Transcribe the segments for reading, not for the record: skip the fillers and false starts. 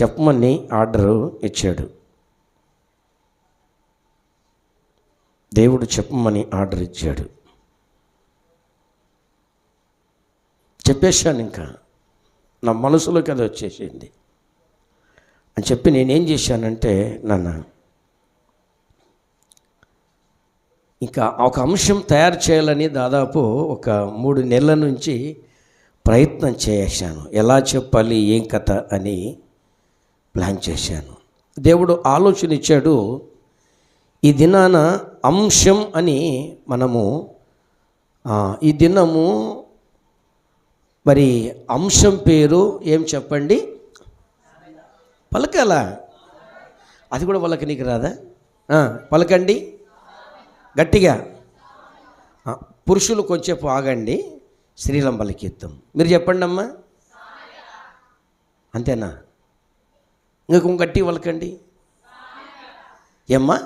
చెప్పమని ఆర్డరు ఇచ్చాడు. దేవుడు చెప్పమని ఆర్డర్ ఇచ్చాడు. చెప్పేశాను, ఇంకా నా మనసులోకి అది వచ్చేసింది అని చెప్పి నేనేం చేశానంటే, నాన్న ఇంకా ఒక అంశం తయారు చేయాలని దాదాపు ఒక 3 నెలల నుంచి ప్రయత్నం చేశాను. ఎలా చెప్పాలి, ఏం కథ అని ప్లాన్ చేశాను. దేవుడు ఆలోచన ఇచ్చాడు. ఈ దినాన అంశం అని మనము ఈ దినము మరి అంశం పేరు ఏం చెప్పండి, పలకాల. అది కూడా పలక నీకు రాదా? పలకండి గట్టిగా. పురుషులు కొంచెం ఆగండి, స్త్రీలం పలికిద్దాం. మీరు చెప్పండి అమ్మా, అంతేనా? ఇంకొక గట్టి పలకండి. ఏమ్మా?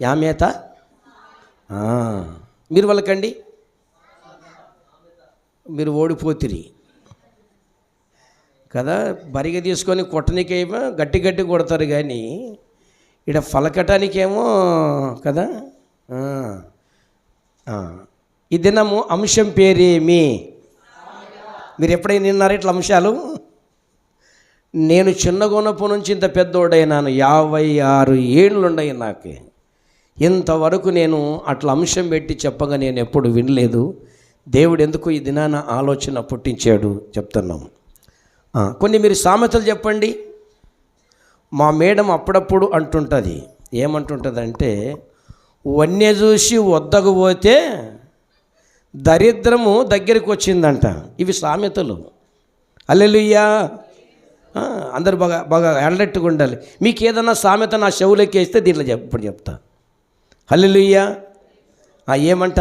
యామేత. మీరు పలకండి. మీరు ఓడిపోతిరి కదా, బరిగా తీసుకొని కొట్టనికేమో గట్టి గట్టి కొడతారు, కానీ ఇక్కడ పలకటానికేమో కదా. ఈ దినము అంశం పేరేమి? మీరు ఎప్పుడైనా విన్నారా ఇట్లా అంశాలు? నేను చిన్నగొనపు నుంచి ఇంత పెద్దోడైనాను, 56 ఏళ్ళు ఉన్నాయి నాకు. ఇంతవరకు నేను అట్లా అంశం పెట్టి చెప్పగా నేను ఎప్పుడు వినలేదు. దేవుడు ఎందుకు ఈ దినాన ఆలోచన పుట్టించాడు చెప్తున్నాము. కొన్ని మీరు సామెతలు చెప్పండి. మా మేడం అప్పుడప్పుడు అంటుంటుంది. ఏమంటుంటుందంటే, వన్య చూసి వద్దకు పోతే దరిద్రము దగ్గరికి వచ్చిందంట. ఇవి సామెతలు. హల్లెలూయా. అందరూ బాగా బాగా అలర్ట్గా ఉండాలి. మీకు ఏదన్నా సామెత నా చెవులోకి వేస్తే దీంట్లో ఇప్పుడు చెప్తా. హల్లెలూయా. ఏమంట?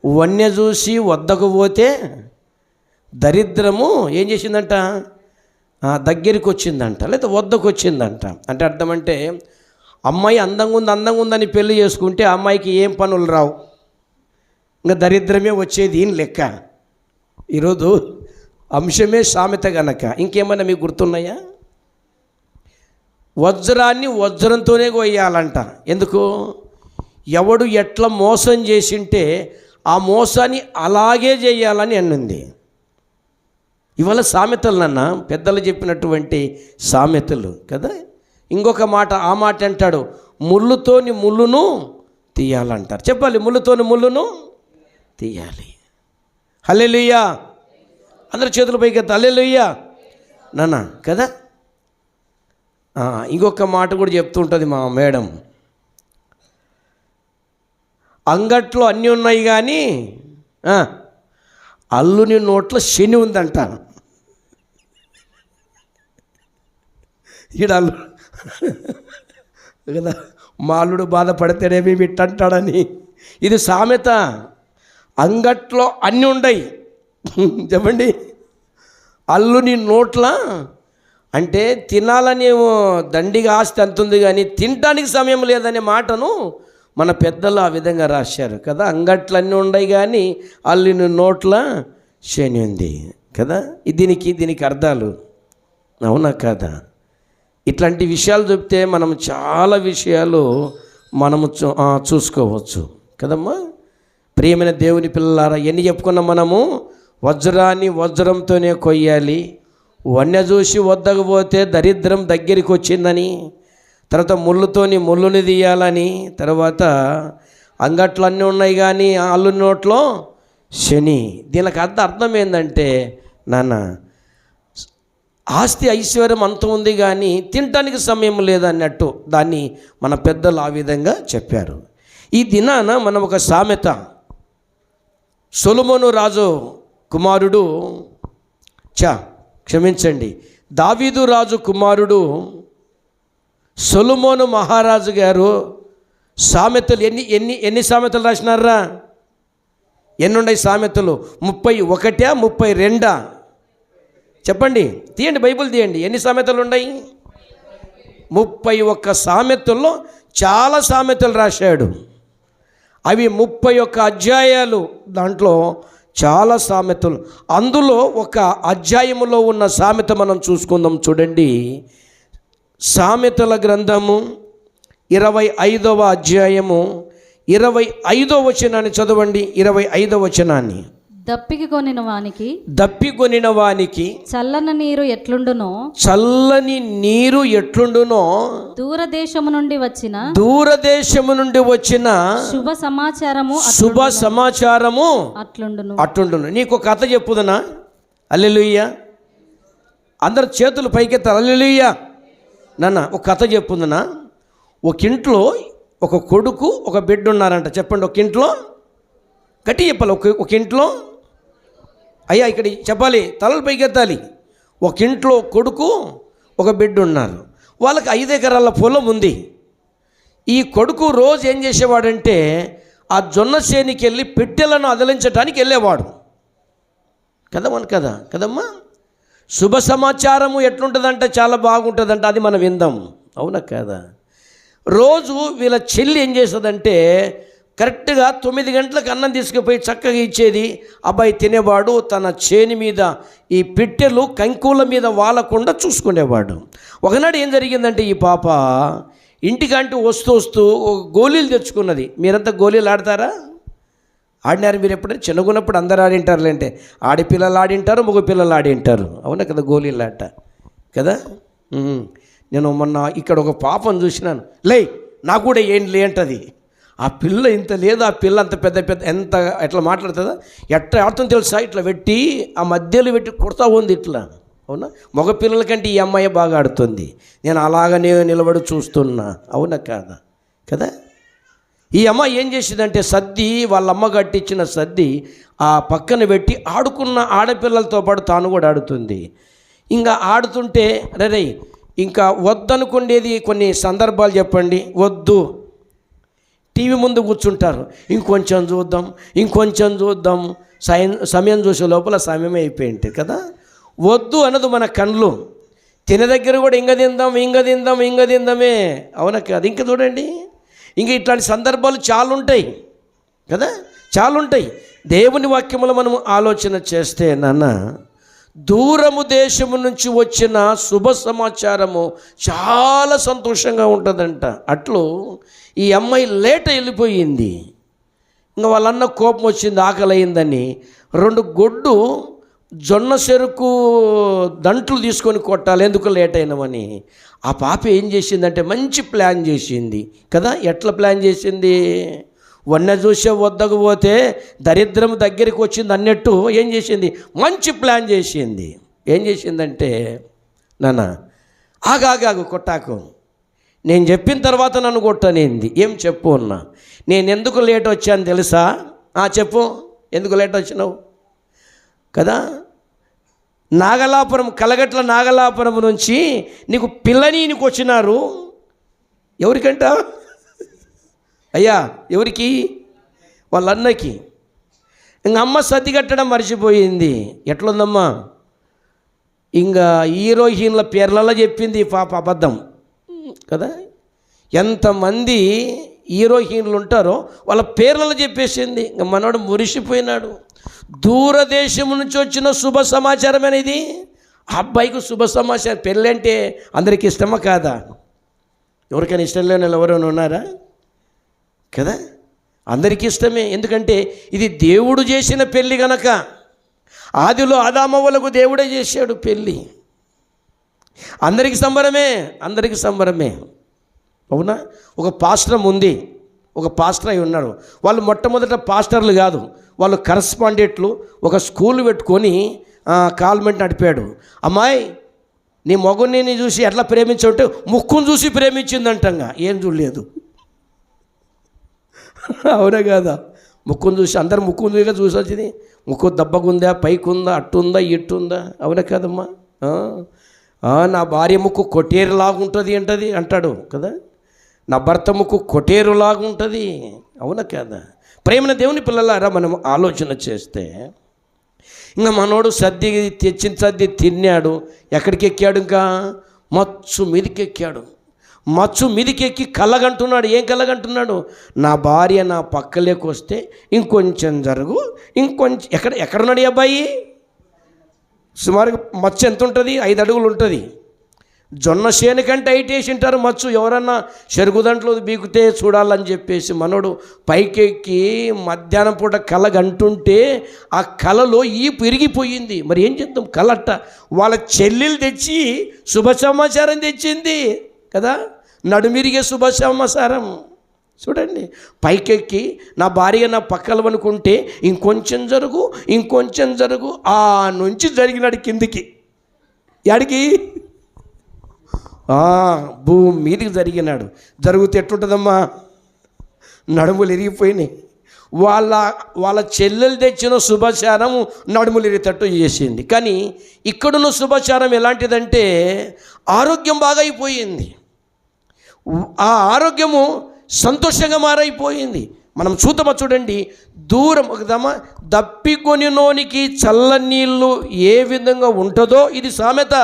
వన్య చూసి వద్దకు పోతే దరిద్రము ఏం చేసిందంట? దగ్గరికి వచ్చిందంట, లేదా వద్దకు వచ్చిందంట. అంటే అర్థం అంటే, అమ్మాయి అందంగా ఉందని పెళ్లి చేసుకుంటే ఆ అమ్మాయికి ఏం పనులు రావు, ఇంకా దరిద్రమే వచ్చేది ఈయన లెక్క. ఈరోజు అంశమే సామెత గనక. ఇంకేమైనా మీకు గుర్తున్నాయా? వజ్రాన్ని వజ్రంతోనే కొయ్యాలంట. ఎందుకు? ఎవడు ఎట్లా మోసం చేసింటే ఆ మోసాన్ని అలాగే చేయాలని అన్నింది. ఇవాళ సామెతలు నాన్న, పెద్దలు చెప్పినటువంటి సామెతలు కదా. ఇంకొక మాట, ఆ మాట అంటాడు, ముళ్ళుతోని ముళ్ళును తీయాలంటారు. చెప్పాలి, ముళ్ళుతోని ముళ్ళును తీయాలి. హల్లెలూయా. అందరూ చేతులు పైకి ఎత్తాలి. హల్లెలూయా నాన్న కదా. ఇంకొక మాట కూడా చెప్తుంటుంది మా మేడం, అంగట్లో అన్నీ ఉన్నాయి కానీ అల్లుని నోట్లో శని ఉందంట. ఈడ అల్లు కదా, మా అల్లుడు బాధపడితేనేమి విట్టంటాడని. ఇది సామెత. అంగట్లో అన్నీ ఉన్నాయి చెప్పండి, అల్లుని నోట్ల అంటే తినాలని దండిగా ఆస్తి అంతుంది, కానీ తినడానికి సమయం లేదనే మాటను మన పెద్దలు ఆ విధంగా రాశారు కదా. అంగట్లన్నీ ఉన్నాయి కానీ అల్లుని నోట్ల శని ఉంది కదా. దీనికి అర్థాలు అవునా కదా? ఇట్లాంటి విషయాలు చెప్తే మనం చాలా విషయాలు మనము చూసుకోవచ్చు కదమ్మా. ప్రియమైన దేవుని పిల్లలారా, ఎన్ని చెప్పుకున్నాం మనము? వజ్రాన్ని వజ్రంతోనే కొయ్యాలి, వన్య చూసి వద్దకు పోతే దరిద్రం దగ్గరికి వచ్చిందని, తర్వాత ముళ్ళుతోని ముళ్ళుని తీయాలని, తర్వాత అంగట్లు అన్నీ ఉన్నాయి కానీ అల్లు నోట్లో శని. దీనికి అర్థం ఏంటంటే నాన్న, ఆస్తి ఐశ్వర్యం అంత ఉంది కానీ తినటానికి సమయం లేదన్నట్టు దాన్ని మన పెద్దలు ఆ విధంగా చెప్పారు. ఈ దినాన మనం ఒక సామెత, సొలొమోను రాజు కుమారుడు క్షమించండి దావీదు రాజు కుమారుడు సొలొమోను మహారాజు గారు సామెతలు ఎన్ని సామెతలు రాసినారా? ఎన్నున్నాయి సామెతలు? 31, 32? చెప్పండి, తీయండి, బైబిల్ తీయండి. ఎన్ని సామెతలు ఉన్నాయి? 31 సామెతల్లో చాలా సామెతలు రాశాడు. అవి 31 అధ్యాయాలు. దాంట్లో చాలా సామెతలు. అందులో ఒక అధ్యాయములో ఉన్న సామెత మనం చూసుకుందాం. చూడండి, సామెతల గ్రంథము 25వ అధ్యాయము 25వ వచనాన్ని చదవండి. 25వ వచనాన్ని. దప్పికొనిన వానికి చల్లని నీరు ఎట్లుండునో దూరదేశము నుండి వచ్చిన శుభ సమాచారము అట్లుండును. నీకు కథ చెప్పుదనా? హల్లెలూయా. అందరు చేతులు పైకెత్తారు. హల్లెలూయా. నాన్న, ఒక కథ చెప్పుదనా? ఒక ఇంట్లో ఒక కొడుకు ఒక బిడ్డ ఉన్నారంట. చెప్పండి. ఒక ఇంట్లో గట్టి చెప్పాలి. ఒక ఇంట్లో, అయ్యా ఇక్కడ చెప్పాలి, తలలు పైకెత్తాలి. ఒక ఇంట్లో కొడుకు ఒక బిడ్డ ఉన్నారు. వాళ్ళకి 5 ఎకరాల పొలం ఉంది. ఈ కొడుకు రోజు ఏం చేసేవాడంటే ఆ జొన్న చేనికి వెళ్ళి పిట్టెలను అదిలించడానికి వెళ్ళేవాడు. కదమ్మా. శుభ సమాచారము ఎట్లుంటుందంటే చాలా బాగుంటుందంట. అది మనం విందాం. అవునా కదా? రోజు వీళ్ళ చెల్లి ఏం చేస్తుందంటే కరెక్ట్గా 9 గంటలకు అన్నం తీసుకుపోయి చక్కగా ఇచ్చేది. అబ్బాయి తినేవాడు. తన చేని మీద ఈ పిట్టెలు కంకుల మీద వాలకుండా చూసుకునేవాడు. ఒకనాడు ఏం జరిగిందంటే ఈ పాప ఇంటికంటూ వస్తూ గోళీలు తెచ్చుకున్నది. మీరంతా గోళీలు ఆడతారా? ఆడినారు మీరు ఎప్పుడైనా? చిన్నగున్నప్పుడు అందరు ఆడింటారులేంటే. ఆడపిల్లలు ఆడింటారు, మగ పిల్లలు ఆడింటారు. అవునా కదా? గోళీలు ఆట కదా. నేను మొన్న ఇక్కడ ఒక పాపను చూసినాను. నాకు కూడా ఏం లేంటది. ఆ పిల్ల ఇంత లేదు, ఆ పిల్ల అంత పెద్ద ఎంత ఎట్లా మాట్లాడుతుందా, ఎట్లా ఆడుతుందో తెలుసా? ఇట్లా పెట్టి ఆ మధ్యలో పెట్టి కొడతా ఉంది ఇట్లా. అవునా? మగ పిల్లల కంటే ఈ అమ్మాయి బాగా ఆడుతుంది. నేను అలాగనే నిలబడి చూస్తున్నా. అవునా కదా? ఈ అమ్మాయి ఏం చేసిందంటే సద్ది, వాళ్ళ అమ్మ కట్టించిన సద్ది ఆ పక్కన పెట్టి ఆడుకున్న ఆడపిల్లలతో పాటు తాను కూడా ఆడుతుంది. ఇంకా ఆడుతుంటే రే ఇంకా వద్దనుకునేది కొన్ని సందర్భాలు చెప్పండి. వద్దు, టీవీ ముందు కూర్చుంటారు. ఇంకొంచెం చూద్దాం. సమయం చూసే లోపల సమయం అయిపోయింది కదా. వద్దు అన్నది మన కళ్ళు. తినే దగ్గర కూడా ఇంక తిందామే. అవునా కాదు? ఇంక చూడండి, ఇంక ఇట్లాంటి సందర్భాలు చాలా ఉంటాయి కదా, చాలా ఉంటాయి. దేవుని వాక్యములో మనం ఆలోచన చేస్తే నాన్న, దూరము దేశము నుంచి వచ్చిన శుభ సమాచారము చాలా సంతోషంగా ఉంటుందంట. అట్లు ఈ అమ్మాయి లేట్ వెళ్ళిపోయింది. ఇంకా వాళ్ళన్న కోపం వచ్చింది, ఆకలి అయిందని 2 గొడ్డు జొన్న చెరుకు దంట్లు తీసుకొని కొట్టాలి, ఎందుకు లేట్ అయినామని. ఆ పాప ఏం చేసిందంటే మంచి ప్లాన్ చేసింది కదా. ఎట్లా ప్లాన్ చేసింది? వన్నె చూసే వద్దకపోతే దరిద్రం దగ్గరికి వచ్చింది అన్నట్టు ఏం చేసింది? మంచి ప్లాన్ చేసింది. ఏం చేసిందంటే, నాన్న ఆగాగు కొట్టాకు, నేను చెప్పిన తర్వాత నన్ను కొట్టనేంది. ఏం చెప్పు అన్నా. నేను ఎందుకు లేట్ వచ్చాను తెలుసా? చెప్పు, ఎందుకు లేట్ వచ్చినావు కదా. కలగట్ల నాగలాపురం నుంచి నీకు పిల్లనీనికి వచ్చినారు. ఎవరికంట? అయ్యా, ఎవరికి? వాళ్ళ అన్నకి. ఇంక అమ్మ సర్ది కట్టడం మర్చిపోయింది. ఎట్లుందమ్మా? ఇంకా హీరోయిన్ల పేర్లలో చెప్పింది పాప అబద్ధం కదా. ఎంతమంది హీరోయిన్లు ఉంటారో వాళ్ళ పేర్లలో చెప్పేసింది. ఇంక మనోడు మురిసిపోయినాడు. దూరదేశం నుంచి వచ్చిన శుభ సమాచారం అనేది. ఆ అబ్బాయికి శుభ సమాచారం. పెళ్ళి అంటే అందరికీ ఇష్టమా కాదా? ఎవరికైనా ఇష్టం లేని వాళ్ళు ఎవరైనా ఉన్నారా కదా? అందరికీ ఇష్టమే. ఎందుకంటే ఇది దేవుడు చేసిన పెళ్ళి గనక. ఆదిలో ఆదామవ్వలకు దేవుడే చేశాడు పెళ్ళి. అందరికీ సంబరమే. అవునా? ఒక పాస్టర్ ఉంది, ఒక పాస్టర్ అయి ఉన్నారు. వాళ్ళు మొట్టమొదట పాస్టర్లు కాదు, వాళ్ళు కరస్పాండెంట్లు. ఒక స్కూల్ పెట్టుకొని కాల్మెంట్ నడిపాడు. అమ్మాయి, నీ మగుని చూసి ఎట్లా ప్రేమించవుంటే ముక్కును చూసి ప్రేమించిందంటంగా. ఏం చూడలేదు. అవునా కాదా? ముక్కును చూసి, అందరు ముక్కుగా చూసి వచ్చింది. ముక్కు దెబ్బకుందా, పైకుందా, అట్టుందా, ఇట్టుందా? అవునా కాదమ్మా? నా భార్య ముక్కు కొట్టేరులాగుంటుంది అంటాడు కదా. నా భర్త ముక్కు కొట్టేరులాగుంటుంది. అవునా కాదా? ప్రేమన దేవుని పిల్లలారా, మనం ఆలోచన చేస్తే ఇంకా మనోడు తెచ్చిన సద్ది తిన్నాడు. ఎక్కడికి ఎక్కాడు? ఇంకా మచ్చు మీదకి ఎక్కాడు. మచ్చు మీదికెక్కి కళ్ళగంటున్నాడు. ఏం కళ్ళగంటున్నాడు? నా భార్య నా పక్కలేకి వస్తే ఇంకొంచెం జరుగు, ఇంకొంచెం. ఎక్కడున్నాడు ఈ అబ్బాయి? సుమారుగా మచ్చు ఎంత ఉంటుంది? 5 అడుగులు ఉంటుంది. జొన్న చేను కంటే 8 వేసి ఉంటారు మచ్చు. ఎవరన్నా చెరుగుదంట్లో బీకుతే చూడాలని చెప్పేసి మనోడు పైకెక్కి మధ్యాహ్నం పూట కలగంటుంటే ఆ కలలో ఈ పెరిగిపోయింది. మరి ఏం చేద్దాం? కలట్ట వాళ్ళ చెల్లెలు తెచ్చి శుభ సమాచారం తెచ్చింది కదా, నడుమిరిగే శుభ సమాచారం. చూడండి, పైకెక్కి నా భార్య నా పక్కల అనుకుంటే ఇంకొంచెం జరుగు, ఇంకొంచెం జరుగు. ఆ నుంచి జరిగినాడు కిందికి. యాడికి? భూమి మీదికి జరిగినాడు. జరిగితే ఎట్లుంటుందమ్మా? నడుములు ఇరిగిపోయినాయి. వాళ్ళ చెల్లెలు తెచ్చిన శుభచారం నడుములు ఇరిగేటట్టు చేసింది. కానీ ఇక్కడున్న శుభచారం ఎలాంటిదంటే ఆరోగ్యం బాగా అయిపోయింది. ఆ ఆరోగ్యము సంతోషంగా మారైపోయింది. మనం చూడండి, దూరం ఒకదమ్మా దప్పికొని నోనికి చల్ల నీళ్ళు ఏ విధంగా ఉంటుందో ఇది సామెత.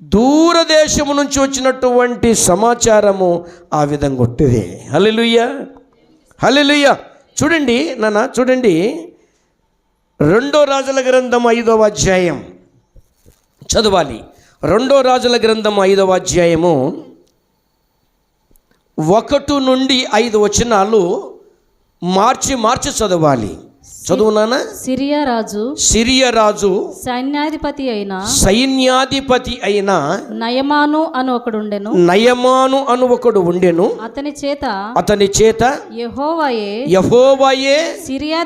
దూరదేశము నుంచి వచ్చినటువంటి సమాచారము ఆ విధంగా ఉంటుంది. హల్లెలూయా, హల్లెలూయా. చూడండి నాన్న, చూడండి 2 రాజుల గ్రంథం 5వ అధ్యాయం చదవాలి. 2 రాజుల గ్రంథం 5వ అధ్యాయము 1 నుండి 5 వచనాలు మార్చి చదవాలి. చదువునానా? సిరియా రాజు సైన్యాధిపతి అయిన నయమాను అను ఒకడు ఉండెను. అతని చేత యెహోవాయే సిరియా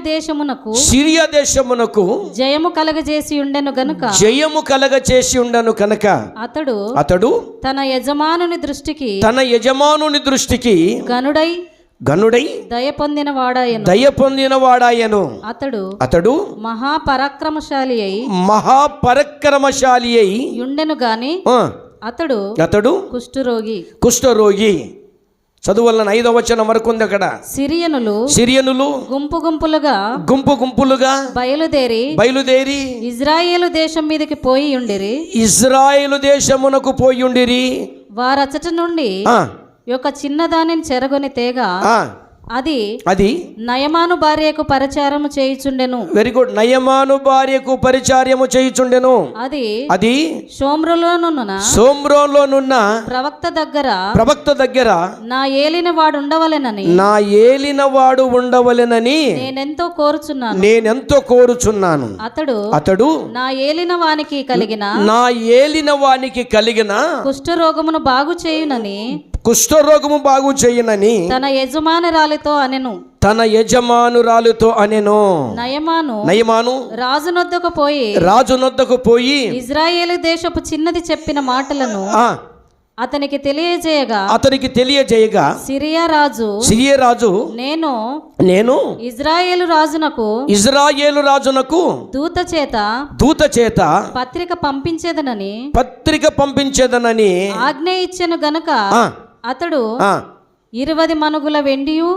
దేశమునకు జయము కలగజేసి ఉండెను గనుక అతడు తన యజమానుని దృష్టికి గనుడై దయ పొందిన వాడాయను. అతడు మహాపరాక్రమశాలి అయి ఉండెను గాని అతడు కుష్ఠరోగి. చదువుల 5వ వచనం వరకు ఉంది అక్కడ. సిరియనులు గుంపు గుంపులుగా బయలుదేరి ఇజ్రాయేలు దేశం మీదకి ఇజ్రాయేలు దేశమునకు పోయి ఉండిరి. వారచట నుండి ఒక చిన్న దానిని చెరగొని తేగ అది నయమాను భార్యకు పరిచారము చేయుచుండెను. Very good. నయమాను భార్యకు పరిచారము చేయుచుండెను. అది షోమ్రోనున్న ప్రవక్త దగ్గర నా ఏలినవాడు ఉండవలెనని నేనెంతో కోరుచున్నాను. అతడు నా ఏలిన వానికి కలిగిన కుష్ఠరోగము బాగు చేయునని తన యజమానురాలితో అనెను. నయమాను రాజునొద్దకు పోయి ఇజ్రాయేలు దేశపు చిన్నది చెప్పిన మాటలను అతనికి తెలియజేయగా సిరియా రాజు నేను ఇజ్రాయేలు రాజునకు దూత చేత పత్రిక పంపించేదనని ఆజ్ఞ ఇచ్చెను గనుక అతడు 20 మనుగుల వెండియు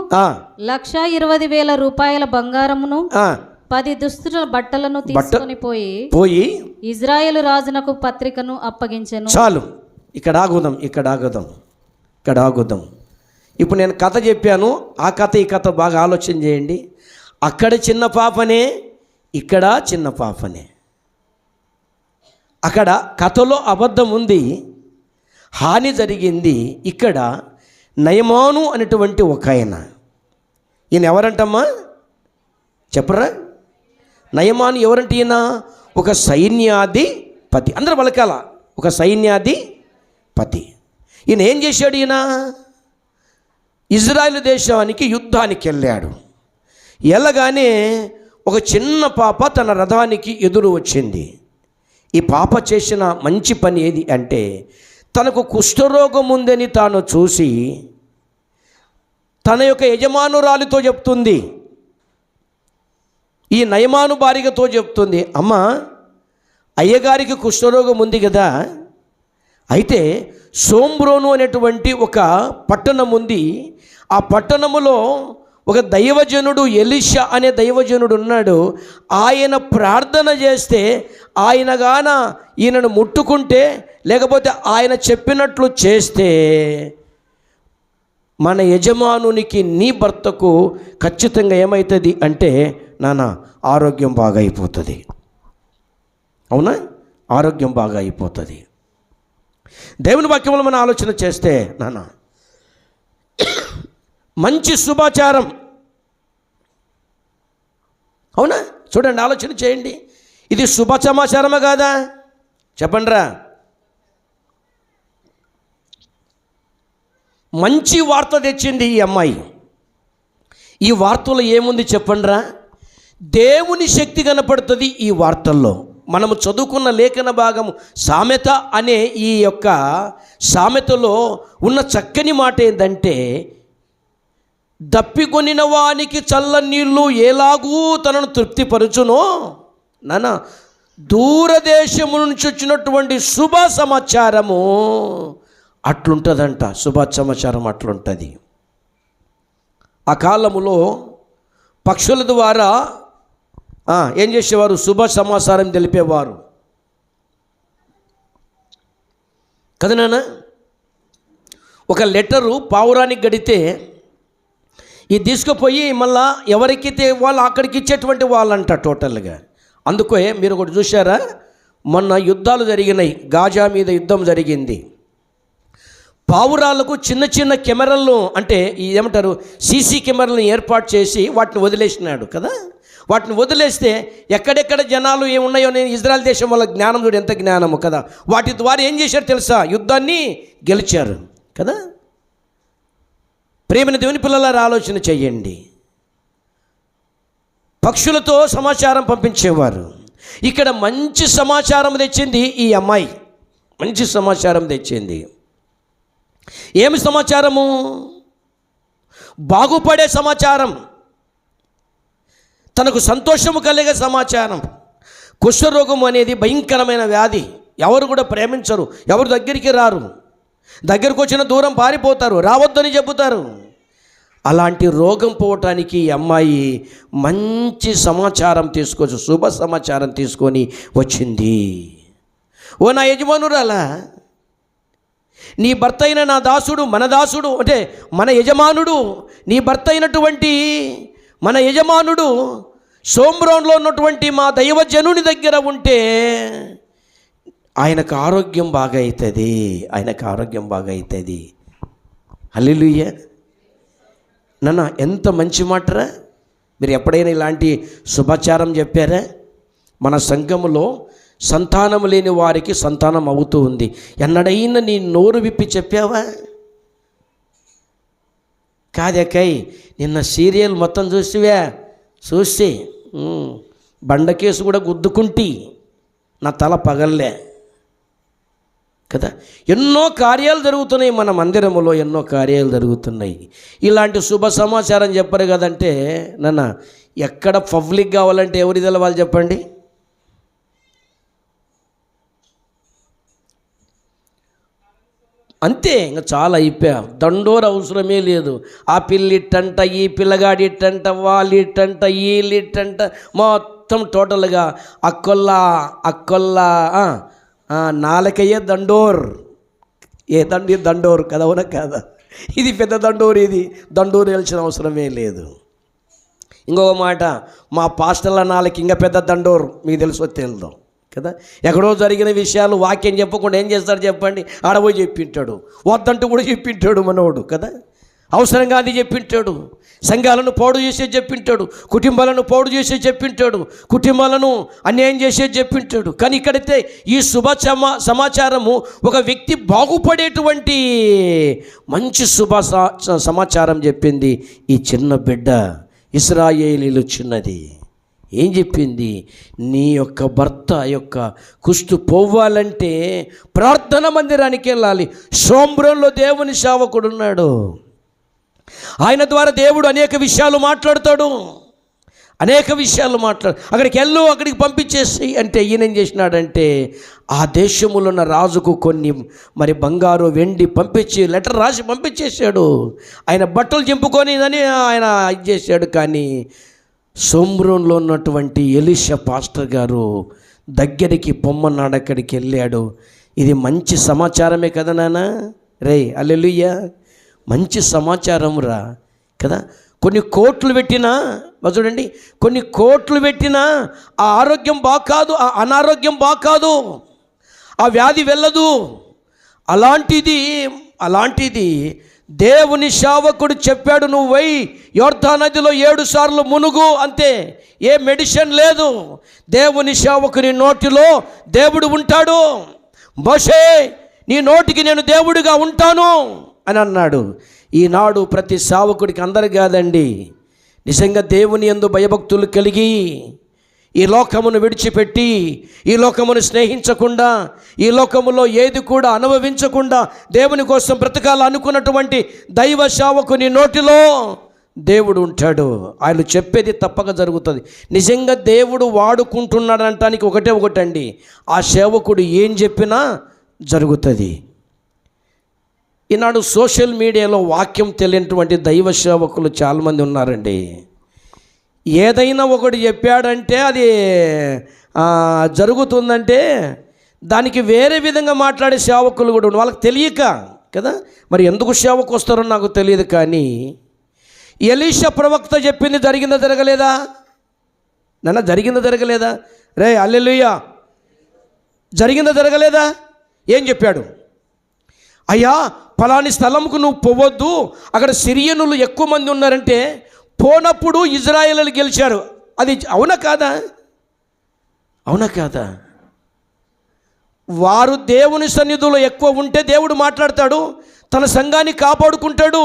1,20,000 రూపాయల బంగారమును 10 దుస్తుల బట్టలను తీసుకొని పోయి ఇజ్రాయేలు రాజునకు పత్రికను అప్పగించెను. చాలు, ఇక్కడ ఆగుదాం. ఇప్పుడు నేను కథ చెప్పాను. ఆ కథ ఈ కథ బాగా ఆలోచన చేయండి. అక్కడ చిన్న పాపనే, ఇక్కడ చిన్న పాపనే. అక్కడ కథలో అబద్ధం ఉంది, హాని జరిగింది. ఇక్కడ నయమాను అనేటువంటి ఒక ఆయన. ఈయన ఎవరంటమ్మా చెప్పరా? నయమాను ఎవరంటే ఈయన ఒక సైన్యాధిపతి. అందరూ పలకాల, ఒక సైన్యాధిపతి. ఈయన ఏం చేశాడు? ఈయన ఇజ్రాయేలు దేశానికి యుద్ధానికి వెళ్ళాడు. వెళ్ళగానే ఒక చిన్న పాప తన రథానికి ఎదురు వచ్చింది. ఈ పాప చేసిన మంచి పని ఏది అంటే, తనకు కుష్ఠరోగం ఉందని తాను చూసి తన యొక్క యజమానురాలితో చెప్తుంది, ఈ నయమాను భార్యతో చెప్తుంది, అమ్మా అయ్యగారికి కుష్ఠరోగం ఉంది కదా, అయితే షోమ్రోను అనేటువంటి ఒక పట్టణం ఉంది, ఆ పట్టణములో ఒక దైవజనుడు ఎలీషా అనే దైవజనుడు ఉన్నాడు. ఆయన ప్రార్థన చేస్తే ఆయన గాన ఈయనను ముట్టుకుంటే, లేకపోతే ఆయన చెప్పినట్లు చేస్తే మన యజమానునికి, నీ భర్తకు ఖచ్చితంగా ఏమవుతుంది అంటే నాన్న ఆరోగ్యం బాగా అయిపోతుంది. అవునా? ఆరోగ్యం బాగా అయిపోతుంది. దేవుని వాక్యంలో మనం ఆలోచన చేస్తే నాన్న మంచి శుభాచారం, అవునా? చూడండి, ఆలోచన చేయండి. ఇది శుభ సమాచారమా కాదా? చెప్పండిరా. మంచి వార్త తెచ్చింది ఈ అమ్మాయి. ఈ వార్తలో ఏముంది చెప్పండిరా? దేవుని శక్తి కనపడుతుంది ఈ వార్తల్లో. మనము చదువుకున్న లేఖన భాగము సామెత అనే ఈ యొక్క సామెతలో ఉన్న చక్కని మాట ఏంటంటే, దప్పికొనిన వానికి చల్ల నీళ్ళు ఎలాగూ తనను తృప్తిపరచునో నాన్న, దూరదేశము నుంచి వచ్చినటువంటి శుభ సమాచారము అట్లుంటుందంట. శుభ సమాచారం అట్లుంటుంది. ఆ కాలములో పక్షుల ద్వారా ఏం చేసేవారు? శుభ సమాచారం తెలిపేవారు కదా నాన్న. ఒక లెటరు పావురానికి గడితే ఇది తీసుకుపోయి మళ్ళా ఎవరికి వాళ్ళు అక్కడికి ఇచ్చేటువంటి వాళ్ళంట టోటల్గా. అందుకే మీరు ఒకటి చూసారా, మొన్న యుద్ధాలు జరిగినాయి, గాజా మీద యుద్ధం జరిగింది. పావురాలకు చిన్న చిన్న కెమెరాలను, అంటే ఏమంటారు, సీసీ కెమెరాలను ఏర్పాటు చేసి వాటిని వదిలేసినాడు కదా. వాటిని వదిలేస్తే ఎక్కడెక్కడ జనాలు ఏమున్నాయో, నేను ఇజ్రాయెల్ దేశం వాళ్ళ జ్ఞానం చూడు, ఎంత జ్ఞానము కదా. వాటి ద్వారా ఏం చేశారు తెలుసా? యుద్ధాన్ని గెలిచారు కదా. ప్రేమైన దేవుని పిల్లలారా, ఆలోచన చెయ్యండి. పక్షులతో సమాచారం పంపించేవారు. ఇక్కడ మంచి సమాచారం తెచ్చింది ఈ అమ్మాయి. మంచి సమాచారం తెచ్చింది. ఏమి సమాచారము? బాగుపడే సమాచారం, తనకు సంతోషము కలిగే సమాచారం. కుష్ఠరోగం అనేది భయంకరమైన వ్యాధి. ఎవరు కూడా ప్రేమించరు, ఎవరు దగ్గరికి రారు, దగ్గరకు వచ్చిన దూరం పారిపోతారు, రావద్దని చెబుతారు. అలాంటి రోగం పోవటానికి ఈ అమ్మాయి మంచి సమాచారం తీసుకొచ్చి, శుభ సమాచారం తీసుకొని వచ్చింది. ఓ నా యజమానురాలా, నీ భర్త అయిన నా దాసుడు, మన దాసుడు అంటే మన యజమానుడు, నీ భర్త అయినటువంటి మన యజమానుడు షోమ్రోన్లో ఉన్నటువంటి మా దైవజనుని దగ్గర ఉంటే ఆయనకు ఆరోగ్యం బాగా అవుతుంది, ఆయనకు ఆరోగ్యం బాగా అవుతుంది. హల్లెలూయా. నాన్న, ఎంత మంచి మాటరా. మీరు ఎప్పుడైనా ఇలాంటి శుభాచారం చెప్పారా? మన సంఘములో సంతానం లేని వారికి సంతానం అవుతూ ఉంది. ఎన్నడైనా నీ నోరు విప్పి చెప్పావా? కాదకై నిన్న సీరియల్ మొత్తం చూసివా? చూసి బండకేసు కూడా గుద్దుకుంటి నా తల పగల్లే కదా. ఎన్నో కార్యాలు జరుగుతున్నాయి మన మందిరములో, ఎన్నో కార్యాలు జరుగుతున్నాయి. ఇలాంటి శుభ సమాచారం చెప్పరు కదంటే నాన్న, ఎక్కడ పబ్లిక్ కావాలంటే ఎవరి తెలవాలి చెప్పండి? అంతే, ఇంకా చాలా అయిపోయా. దండోరు అవసరమే లేదు. ఆ పిల్లిట్టంట, ఈ పిల్లగాడిట్టంట, వాళ్ళిట్టంట, వీళ్ళిట్టంట, మొత్తం టోటల్గా అక్కొల్లా నాలుకయ్యే దండోర్. ఏ దండి దండోరు కదా, అవునా కాదా? ఇది పెద్ద దండోరు, ఇది దండోరు వెళ్ళిన అవసరమే లేదు. ఇంకొక మాట, మా పాస్టర్ల నాలుగు ఇంకా పెద్ద దండోరు, మీకు తెలుసో తెలుదో కదా. ఎక్కడో జరిగిన విషయాలు వాక్యం చెప్పకుండా ఏం చేస్తాడు చెప్పండి? ఆడపోయి చెప్పింటాడు, వద్దంటూ కూడా చెప్పింటాడు మనోడు కదా. అవసరంగా అది చెప్పింటాడు. సంఘాలను పాడు చేసేది చెప్పింటాడు, కుటుంబాలను పాడు చేసేది చెప్పింటాడు, కుటుంబాలను అన్యాయం చేసేది చెప్పింటాడు. కానీ ఇక్కడైతే ఈ శుభ సమాచారము ఒక వ్యక్తి బాగుపడేటువంటి మంచి శుభ సమాచారం చెప్పింది ఈ చిన్న బిడ్డ. ఇశ్రాయేలీలు చిన్నది ఏం చెప్పింది? నీ యొక్క భర్త యొక్క కుష్టు పోవాలంటే ప్రార్థన మందిరానికి వెళ్ళాలి. షోమ్రోన్లో దేవుని సేవకుడు ఉన్నాడు. ఆయన ద్వారా దేవుడు అనేక విషయాలు మాట్లాడతాడు, అనేక విషయాలు అక్కడికి వెళ్ళు, అక్కడికి పంపించేసి అంటే ఈయన ఏం చేసినాడంటే ఆ దేశములో ఉన్న రాజుకు కొన్ని మరి బంగారు వెండి పంపించి లెటర్ రాసి పంపించేశాడు. ఆయన బట్టలు చింపుకొని అని ఆయన ఇది చేశాడు. కానీ సోమ్రోన్లో ఉన్నటువంటి ఎలీషా పాస్టర్ గారు దగ్గరికి పొమ్మన్నాడు, అక్కడికి వెళ్ళాడు. ఇది మంచి సమాచారమే కదా నాన్న, రే హల్లెలూయా, మంచి సమాచారం రా కదా. కొన్ని కోట్లు పెట్టినా చూడండి, కొన్ని కోట్లు పెట్టినా ఆ ఆరోగ్యం బాకాదు, ఆ అనారోగ్యం బాకాదు, ఆ వ్యాధి వెళ్ళదు. అలాంటిది దేవుని సేవకుడు చెప్పాడు, నువ్వు పోయి యోర్దాను నదిలో 7 సార్లు మునుగు, అంతే, ఏ మెడిసిన్ లేదు. దేవుని సేవకుని నోటిలో దేవుడు ఉంటాడు. మోషే, నీ నోటికి నేను దేవుడిగా ఉంటాను అని అన్నాడు. ఈనాడు ప్రతి సేవకుడికి, అందరు కాదండి, నిజంగా దేవుని యందు భయభక్తులు కలిగి ఈ లోకమును విడిచిపెట్టి, ఈ లోకమును స్నేహించకుండా, ఈ లోకములో ఏది కూడా అనుభవించకుండా దేవుని కోసం బ్రతకాలనుకున్నటువంటి దైవ సేవకుని నోటిలో దేవుడు ఉంటాడు. ఆయన చెప్పేది తప్పక జరుగుతుంది. నిజంగా దేవుడు వాడుకుంటున్నాడు అనటానికి ఒకటండి, ఆ సేవకుడు ఏం చెప్పినా జరుగుతుంది. ఈనాడు సోషల్ మీడియాలో వాక్యం తెలియనటువంటి దైవ సేవకులు చాలామంది ఉన్నారండి. ఏదైనా ఒకటి చెప్పాడంటే అది జరుగుతుందంటే దానికి వేరే విధంగా మాట్లాడే సేవకులు కూడా ఉన్నారు. వాళ్ళకి తెలియక కదా, మరి ఎందుకు సేవకు వస్తారో నాకు తెలియదు. కానీ ఎలీషా ప్రవక్త చెప్పింది జరిగిందా జరగలేదా నాన్న? జరిగిందా జరగలేదా? రే హల్లెలూయా, జరిగిందా జరగలేదా? ఏం చెప్పాడు? అయ్యా ఫలాని స్థలంకు నువ్వు పోవద్దు, అక్కడ సిరియనులు ఎక్కువ మంది ఉన్నారంటే పోనప్పుడు ఇజ్రాయేలీలు గెలిచారు. అది అవునా కాదా? అవునా కాదా? వారు దేవుని సన్నిధిలో ఎక్కువ ఉంటే దేవుడు మాట్లాడతాడు, తన సంఘాన్ని కాపాడుకుంటాడు.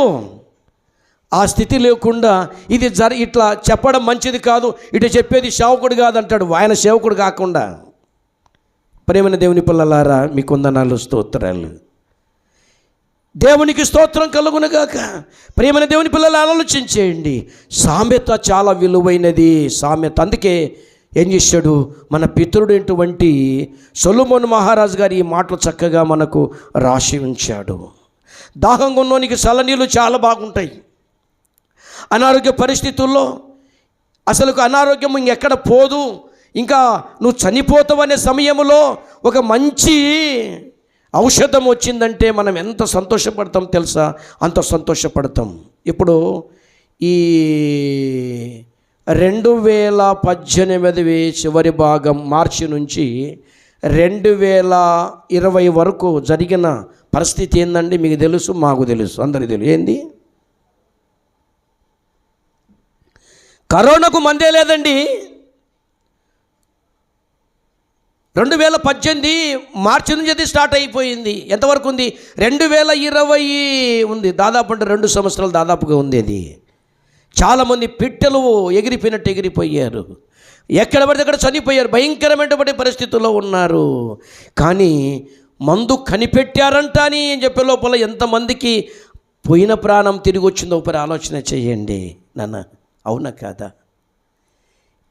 ఆ స్థితి లేకుండా ఇది ఇట్లా చెప్పడం మంచిది కాదు, ఇటు చెప్పేది సేవకుడు కాదంటాడు. ఆయన సేవకుడు కాకుండా. ప్రేమైన దేవుని పిల్లలారా, మీకు వందనాలు, స్తోత్రాలు. దేవునికి స్తోత్రం కలుగునుగాక. ప్రియమైన దేవుని పిల్లలు ఆలోచించేయండి. సామెత చాలా విలువైనది. సామెత అందుకే ఏం చేశాడు మన పితరుడైనటువంటి సొలొమోను మహారాజు గారు ఈ మాటలు చక్కగా మనకు రాసి ఉంచాడు. దాహంగా ఉన్నోనికి చల్లనీళ్ళు చాలా బాగుంటాయి. అనారోగ్య పరిస్థితుల్లో అసలు అనారోగ్యం ఇంకెక్కడ పోదు, ఇంకా నువ్వు చనిపోతావనే సమయంలో ఒక మంచి ఔషధం వచ్చిందంటే మనం ఎంత సంతోషపడతాం తెలుసా? అంత సంతోషపడతాం. ఇప్పుడు ఈ 2018 చివరి భాగం మార్చి నుంచి 2020 వరకు జరిగిన పరిస్థితి ఏందండి? మీకు తెలుసు, మాకు తెలుసు, అందరికీ తెలుసు. ఏంది? కరోనాకు మందే లేదండి. 2018 మార్చి నుంచి అది స్టార్ట్ అయిపోయింది. ఎంతవరకు ఉంది? 2020 ఉంది. దాదాపు అంటే 2 సంవత్సరాలు దాదాపుగా ఉంది. అది చాలామంది పిట్టలు ఎగిరిపోయినట్టు ఎగిరిపోయారు. ఎక్కడ పడితే అక్కడ చనిపోయారు. భయంకరమైనటువంటి పరిస్థితుల్లో ఉన్నారు. కానీ మందు కనిపెట్టారంట అని చెప్పే లోపల ఎంతమందికి పోయిన ప్రాణం తిరిగి వచ్చిందో ఒకరి ఆలోచన చేయండి నాన్న. అవునా కాదా?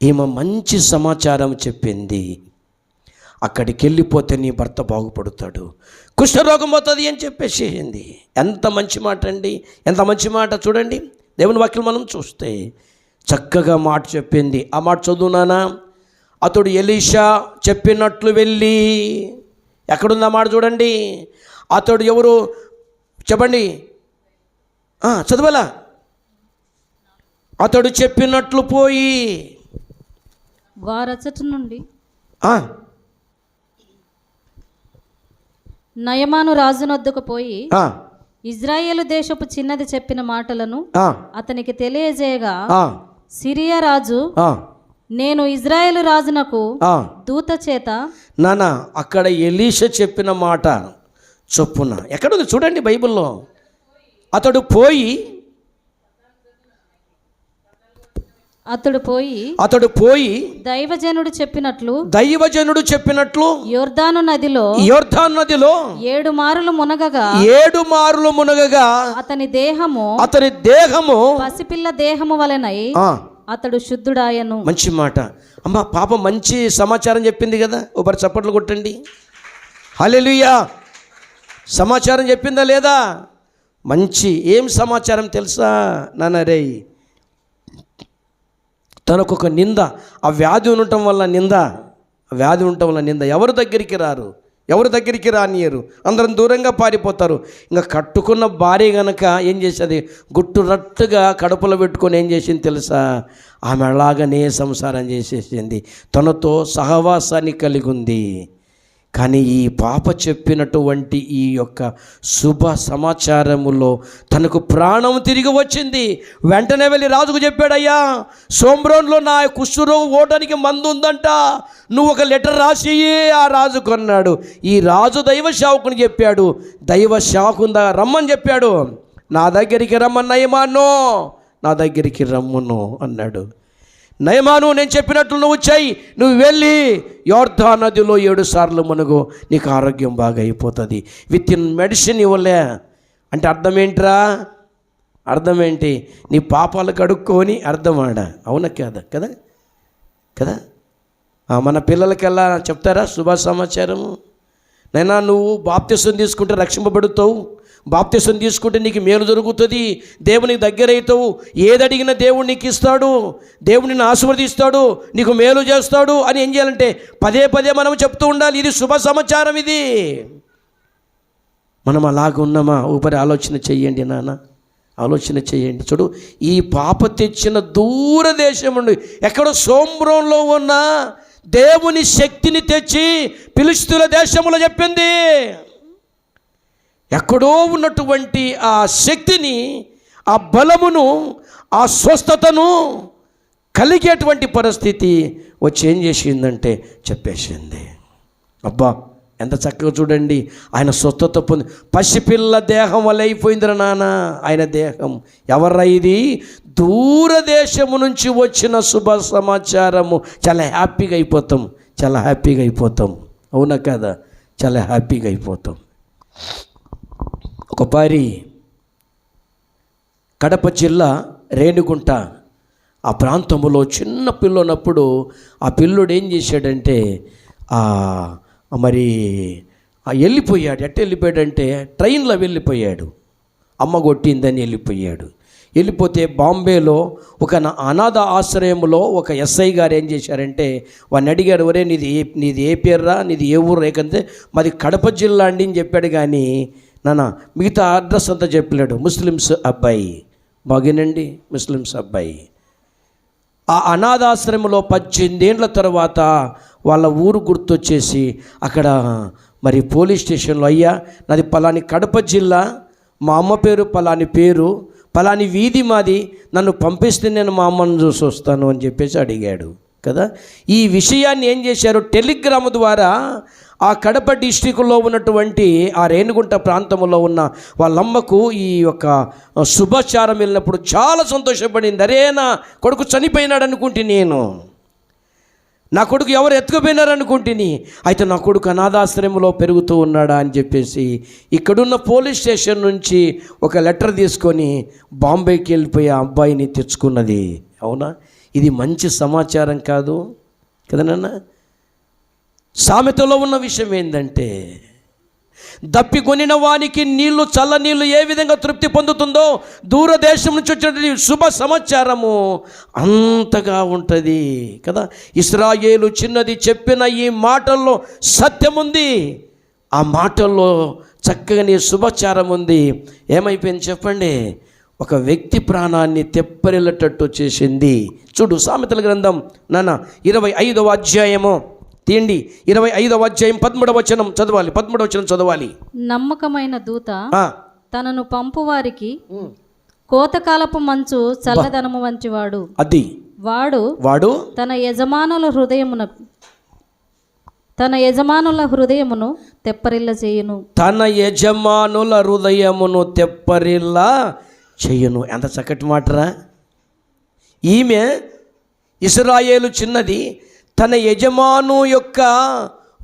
ఈమె మంచి సమాచారం చెప్పింది. అక్కడికి వెళ్ళిపోతే నీ భర్త బాగుపడతాడు, కుష్ఠరోగం పోతుంది అని చెప్పేసేయండి. ఎంత మంచి మాట అండి, ఎంత మంచి మాట. చూడండి దేవుని వాక్యం మనం చూస్తే చక్కగా మాట చెప్పింది. ఆ మాట చదువునానా. అతడు ఎలీషా చెప్పినట్లు వెళ్ళి, ఎక్కడుంది ఆ మాట చూడండి. అతడు ఎవరు చెప్పండి, చదవాలా? అతడు చెప్పినట్లు పోయి వారచట నుండి నయమాను రాజునొద్దకు పోయి ఇజ్రాయేలు దేశపు చిన్నది చెప్పిన మాటలను అతనికి తెలియజేయగా, సిరియా రాజు, నేను ఇజ్రాయేలు రాజునకు దూత చేత నానా అక్కడ ఎలీషా చెప్పిన మాట చొప్పున ఎక్కడుంది చూడండి బైబిల్లో. అతడు పోయి దైవజనుడు చెప్పినట్లు యోర్దాను నదిలో 7 మారులు మునగగా అతని దేహము పసిపిల్ల దేహము వలెనై అతడు శుద్ధుడాయను. మంచి మాట అమ్మా. పాప మంచి సమాచారం చెప్పింది కదా. ఒకసారి చప్పట్లు కొట్టండి. హల్లెలూయా. సమాచారం చెప్పిందా లేదా? మంచి ఏం సమాచారం తెలుసా నాన్న రే? తనకొక నింద, ఆ వ్యాధి ఉండటం వల్ల నింద, ఆ వ్యాధి ఉండటం వల్ల నింద. ఎవరు దగ్గరికి రారు, ఎవరు దగ్గరికి రానియరు, అందరం దూరంగా పారిపోతారు. ఇంకా కట్టుకున్న భార్య గనక ఏం చేసేది, గుట్టురట్టుగా కడుపులో పెట్టుకొని ఏం చేసింది తెలుసా? ఆమె అలాగనే సంసారం చేసేసింది, తనతో సహవాసాన్ని కలిగి ఉంది. కానీ ఈ పాప చెప్పినటువంటి ఈ యొక్క శుభ సమాచారములో తనకు ప్రాణం తిరిగి వచ్చింది. వెంటనే వెళ్ళి రాజుకు చెప్పాడు, అయ్యా సోమ్రోన్లో నా కుష్ఠరోగం ఓటానికి మందు ఉందంట, నువ్వు ఒక లెటర్ రాసి ఆ రాజు కొన్నాడు. ఈ రాజు దైవ సేవకుని చెప్పాడు, దైవ సేవకుని రమ్మని చెప్పాడు. నా దగ్గరికి రమ్మని నయమాను, నా దగ్గరికి రమ్మును అన్నాడు. నయమాను, నేను చెప్పినట్లు నువ్వు చెయ్యి, నువ్వు వెళ్ళి యోర్దాను నదిలో 7 సార్లు మునుగు, నీకు ఆరోగ్యం బాగా అయిపోతుంది. విత్ ఇన్ మెడిసిన్ ఇవ్వలే అంటే అర్థం ఏంట్రా? అర్థం ఏంటి? నీ పాపాలు కడుక్కొని అర్థమాడ. అవునా కాదా? కదా కదా. మన పిల్లలకెల్లా చెప్తారా శుభ సమాచారము? నైనా నువ్వు బాప్తిసం తీసుకుంటే రక్షింపబడుతావు, బాప్తిసం తీసుకుంటే నీకు మేలు జరుగుతుంది, దేవునికి దగ్గర అవుతావు, ఏది అడిగినా దేవుడు నీకు ఇస్తాడు, దేవుడు నిన్ను ఆశీర్వదిస్తాడు, నీకు మేలు చేస్తాడు అని ఏం చేయాలంటే పదే పదే మనం చెప్తూ ఉండాలి. ఇది శుభ సమాచారం. ఇది మనం అలాగ ఉన్నామా? ఊపరి ఆలోచన చెయ్యండి నాన్న, ఆలోచన చేయండి. చూడు, ఈ పాప తెచ్చిన దూరదేశం నుండి ఎక్కడో సోమ్రోన్లో ఉన్న దేవుని శక్తిని తెచ్చి ఫిలిష్తీయుల దేశంలో చెప్పింది. ఎక్కడో ఉన్నటువంటి ఆ శక్తిని, ఆ బలమును, ఆ స్వస్థతను కలిగేటువంటి పరిస్థితి వచ్చి ఏం చేసిందంటే చెప్పేసింది. అబ్బా ఎంత చక్కగా చూడండి, ఆయన స్వస్థత పొంది పసిపిల్ల దేహం వల్ల అయిపోయిందిరా నాన్న ఆయన దేహం. ఎవర్రా ఇది? దూరదేశము నుంచి వచ్చిన శుభ సమాచారము. చాలా హ్యాపీగా అయిపోతాం, చాలా హ్యాపీగా అయిపోతాం. అవునా కదా? చాలా హ్యాపీగా అయిపోతాం. ఒక పారి కడప జిల్లా రేణిగుంట ఆ ప్రాంతంలో చిన్న పిల్లనప్పుడు ఆ పిల్లోడు ఏం చేశాడంటే మరి వెళ్ళిపోయాడు. ఎట్ట వెళ్ళిపోయాడంటే ట్రైన్లో వెళ్ళిపోయాడు, అమ్మ కొట్టిందని వెళ్ళిపోయాడు. వెళ్ళిపోతే బాంబేలో ఒక అనాథ ఆశ్రయంలో ఒక ఎస్ఐ గారు ఏం చేశారంటే వాడిని అడిగాడు, ఒరే నీది ఏ పేర్రా, నీది ఏ ఊరు రేకంటే మాది కడప జిల్లా అండి అని చెప్పాడు. కానీ నాన్న మిగతా అడ్రస్ అంతా చెప్పలేడు. ముస్లిమ్స్ అబ్బాయి, బాగేనండి ముస్లిమ్స్ అబ్బాయి. ఆ అనాథాశ్రమంలో 18 ఏళ్ల తర్వాత వాళ్ళ ఊరు గుర్తొచ్చేసి అక్కడ మరి పోలీస్ స్టేషన్లో, అయ్యా నాది పలాని కడప జిల్లా, మా అమ్మ పేరు పలాని పేరు, పలాని వీధి మాది, నన్ను పంపిస్తే నేను మా అమ్మను చూసి వస్తాను అని చెప్పేసి అడిగాడు కదా. ఈ విషయాన్ని ఏం చేశారు, టెలిగ్రామ్ ద్వారా ఆ కడప డిస్టిక్లో ఉన్నటువంటి ఆ రేణిగుంట ప్రాంతంలో ఉన్న వాళ్ళమ్మకు ఈ యొక్క శుభాచారం వెళ్ళినప్పుడు చాలా సంతోషపడింది. అరే నా కొడుకు చనిపోయినాడు అనుకుంటే, నేను నా కొడుకు ఎవరు ఎత్తుకుపోయినారు అనుకుంటుని, అయితే నా కొడుకు అనాథాశ్రయంలో పెరుగుతూ ఉన్నాడా అని చెప్పేసి ఇక్కడున్న పోలీస్ స్టేషన్ నుంచి ఒక లెటర్ తీసుకొని బాంబేకి వెళ్ళిపోయి ఆ అబ్బాయిని తెచ్చుకున్నది. అవునా? ఇది మంచి సమాచారం కాదు కదా నాన్న? సామెతలో ఉన్న విషయం ఏంటంటే, దప్పికొనిన వానికి నీళ్లు, చల్ల నీళ్లు ఏ విధంగా తృప్తి పొందుతుందో దూరదేశం నుంచి వచ్చినటువంటి శుభ సమాచారము అంతగా ఉంటుంది కదా. ఇశ్రాయేలు చిన్నది చెప్పిన ఈ మాటల్లో సత్యం ఉంది, ఆ మాటల్లో చక్కగా శుభాచారం ఉంది. ఏమైపోయింది చెప్పండి? ఒక వ్యక్తి ప్రాణాన్ని తెప్పరిల్లేటట్టు చేసింది. చూడు సామెతల గ్రంథం నాన్న 25వ అధ్యాయము తీయండి, 25వ అధ్యాయం 13వ వచనం చదవాలి. 13వ వచనం చదవాలి. నమ్మకమైన దూత తనను పంపు వారికి కోతకాలపు మంచు చల్లదనము వంచివాడు. అది వాడు తన యజమానుల హృదయమును తెప్పరిల్ల చేయును. తన యజమానుల హృదయమును తెప్పరిల్ల చేయును. ఎంత చక్కటి మాటరా! ఈమె ఇశ్రాయేలు చిన్నది తన యజమాను యొక్క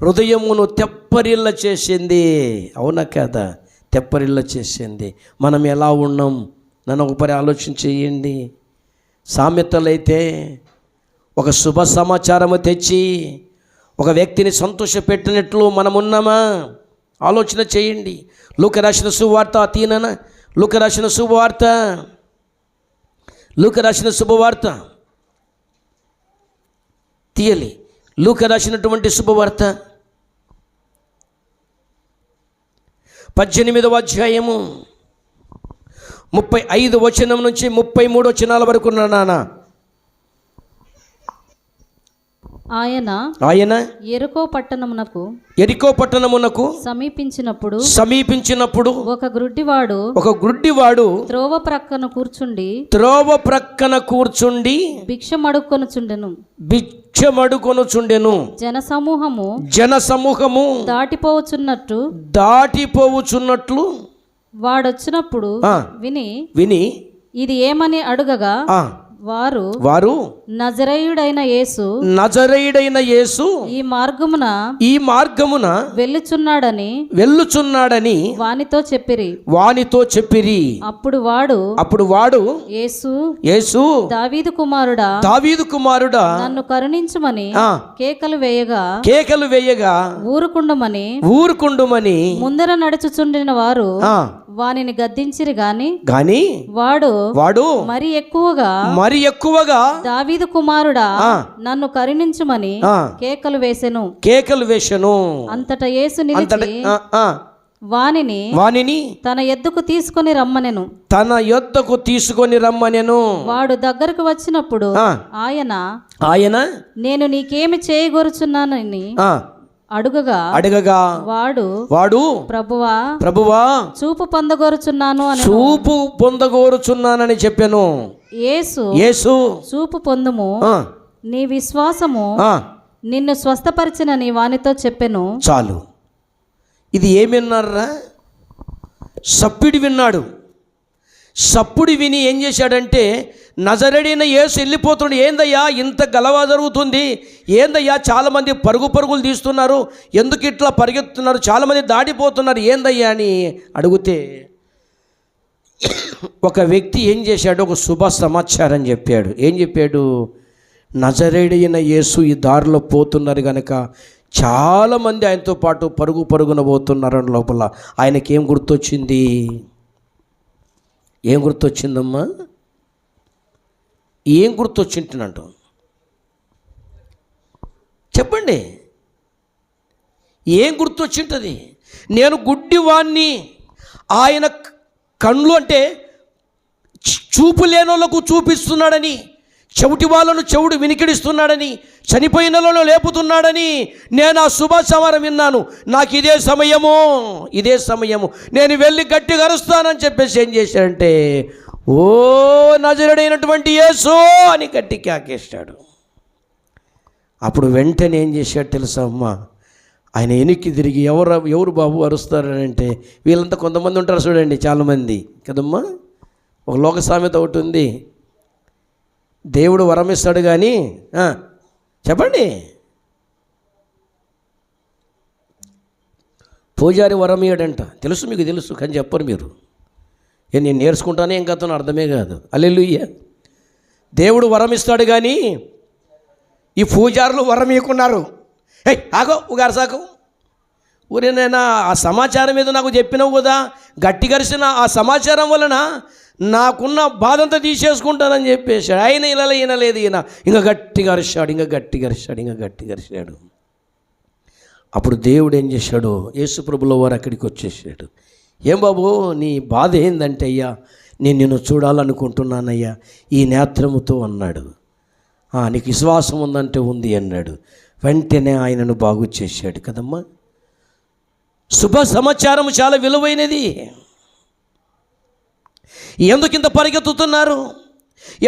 హృదయమును తెప్పరిల్ల చేసింది. అవునా కదా? తెప్పరిల్ల చేసింది. మనం ఎలా ఉన్నాం నన్ను ఒకసారి ఆలోచన చేయండి. సామెతలైతే ఒక శుభ సమాచారము తెచ్చి ఒక వ్యక్తిని సంతోషపెట్టినట్లు మనం ఉన్నామా? ఆలోచన చేయండి. లూకా రాసిన శుభవార్త తీనన, లూకా రాసిన శుభవార్త, లూకా రాసిన శుభవార్త తీయలి. లూకా రాసినటువంటి శుభవార్త 18వ అధ్యాయము 35 వచనం నుంచి 33 వచనాల వరకు నాన్న. ఆయన యెరికో పట్టణమునకు సమీపించినప్పుడు ఒక గ్రుడ్డివాడు త్రోవ ప్రక్కన కూర్చుండి భిక్షమడుకొనుచుండెను. జనసమూహము దాటిపోవుచున్నట్లు వాడొచ్చినప్పుడు విని ఇది ఏమని అడుగగా వారు నజరేయుడైన యేసు ఈ మార్గమున వెళ్ళుచున్నాడని వానితో చెప్పిరి. అప్పుడు వాడు యేసు దావీదు కుమారుడా నన్ను కరుణించుమని కేకలు వేయగా ఊరుకుండుమని ముందర నడుచుచుండిన వారు వానిని గద్దించిరి గాని వాడు మరి ఎక్కువగా దావీదు కుమారుడా నన్ను కరుణించుమని కేకలు వేసెను. అంతటా యేసు నిలిచి వానిని తన యొద్దకు తీసుకొని రమ్మనెను. వాడు దగ్గరకు వచ్చినప్పుడు ఆయన నేను నీకేమి చేయగోరుచున్నానని అడుగగా వాడు ప్రభువా చూపు పొందగోరుచున్నానని చెప్పెను. యేసు చూపు పొందుము, నీ విశ్వాసము నిన్ను స్వస్థపరిచినని వానితో చెప్పెను. చాలు. ఇది ఏమి విన్నారా? సప్పిడి విన్నాడు. సప్పుడు విని ఏం చేశాడంటే, నజరేయుడైన యేసు వెళ్ళిపోతున్నాడు. ఏందయ్యా ఇంత గలవా జరుగుతుంది? ఏందయ్యా చాలామంది పరుగులు తీస్తున్నారు, ఎందుకు ఇట్లా పరిగెత్తున్నారు, చాలామంది దాటిపోతున్నారు, ఏందయ్యా అని అడిగితే ఒక వ్యక్తి ఏం చేశాడు? ఒక శుభ సమాచారం చెప్పాడు. ఏం చెప్పాడు? నజరేయుడైన యేసు ఈ దారిలో పోతున్నారు కనుక చాలామంది ఆయనతో పాటు పరుగున పోతున్నారు. లోపల ఆయనకి ఏం గుర్తొచ్చింది? ఏం గుర్తొచ్చిందమ్మా? ఏం గుర్తొచ్చింటున్నట్టు చెప్పండి. ఏం గుర్తొచ్చింటుంది? నేను గుడ్డివాణ్ణి, ఆయన కళ్ళు అంటే చూపు లేని వాళ్ళకు చూపిస్తున్నాడని, చెవిటి వాళ్ళను చెవుడు వినికిడిస్తున్నాడని, చనిపోయిన వాళ్ళను లేపుతున్నాడని నేను ఆ శుభ సమాచారం విన్నాను. నాకు ఇదే సమయము, నేను వెళ్ళి గట్టిగా అరుస్తానని చెప్పేసి ఏం చేశాడంటే, ఓ నజరేయుడైనటువంటి యేసు అని గట్టి కేకేశాడు. అప్పుడు వెంటనే ఏం చేశాడు తెలుసా అమ్మా? ఆయన వెనక్కి తిరిగి ఎవరు బాబు అరుస్తారని అంటే, వీళ్ళంతా కొంతమంది ఉంటారు చూడండి, చాలామంది కదమ్మా. ఒక లోక సామెత ఒకటి ఉంది, దేవుడు వరం ఇస్తాడు కానీ చెప్పండి, పూజారి వరం ఇయ్యడంట. తెలుసు, మీకు తెలుసు, కానీ చెప్పరు మీరు. నేను నేర్చుకుంటానే ఏం కథను అర్థమే కాదు. హల్లెలూయా. దేవుడు వరం ఇస్తాడు కానీ ఈ పూజారులు వరం ఇవ్వకున్నారు. ఆగో ఉగారు సాకు ఊరేనైనా ఆ సమాచారం ఏదో నాకు చెప్పినావు కదా, గట్టి గరిసిన ఆ సమాచారం వలన నాకున్న బాధంతా తీసేసుకుంటానని చెప్పేశాడు. ఆయన ఇలా వినలేదు. ఇంకా గట్టిగా అరిశాడు. అప్పుడు దేవుడు ఏం చేశాడు? యేసు ప్రభుల వారు అక్కడికి వచ్చేసాడు. ఏం బాబు నీ బాధ ఏందంటే, అయ్యా నేను నిన్ను చూడాలనుకుంటున్నానయ్యా ఈ నేత్రముతో అన్నాడు. నీకు విశ్వాసం ఉందంటే ఉంది అన్నాడు. వెంటనే ఆయనను బాగు చేశాడు కదమ్మా. శుభ సమాచారం చాలా విలువైనది. ఎందుకింత పరిగెత్తుతున్నారు,